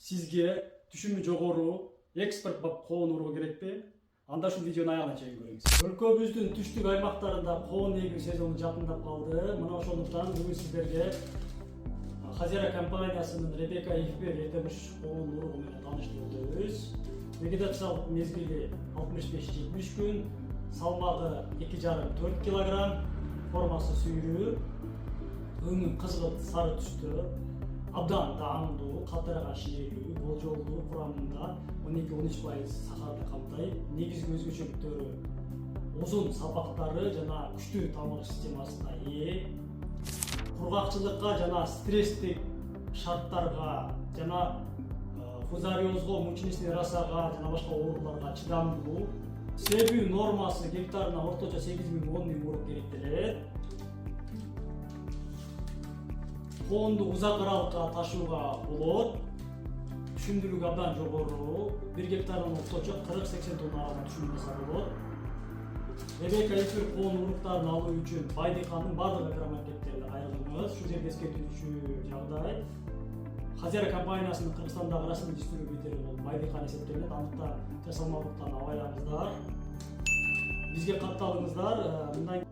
Сизге түшүмү жогору экспорт коон уруу керекпи? Анда ушул видеонун аягына чейин көрүңүз. Өлкөбүздүн түштүк аймактарында коон эгүү сезону жакындап калды. Мына ошондуктан бүгүн сиздерге Хазира компаниясынын Ребека Ифбер этемиш коон уругу менен тааныштырабыз. Вегетациялык мезгили 65-70 күн, салмагы 2,5-4 кг, формасы сүйрүү, өңү кызгылт сары түстө, абдан даамдуу, калтыраган шийлүү, болжолдуу, курамында 12-13% сахарды камтайт. Негизги өзгөчөлүктөрү узун сапактары жана күчтүү тамыр системасына ээ. Кургакчылыкка жана стресстик шарттарга жана фузариозго, мучнистый росага жана башка ооруларга чыдамдуу. Себүү нормасы гектарына орточо 8,000–10,000 урук керектелет. Коонду узак аралыкка ташууга болот. Түшүмдүүлүгү абдан жогору. 1 гектардан орточо 40–80 тонна аралык түшүмдүүлүгү болот. Ребека Ифбер коон уруктарын алуу үчүн Байдыканын бардык агромаркеттерине кайрылыңыз. Ушул жерде эскертүүчү жагдай. Хазира компаниясынын Кыргызстандагы расмий дистрибьютери болуп Байдыкан эсептелет. Андыктан жасалмалыктан абайлаңыздар. Бизге катталыңыздар. Мындан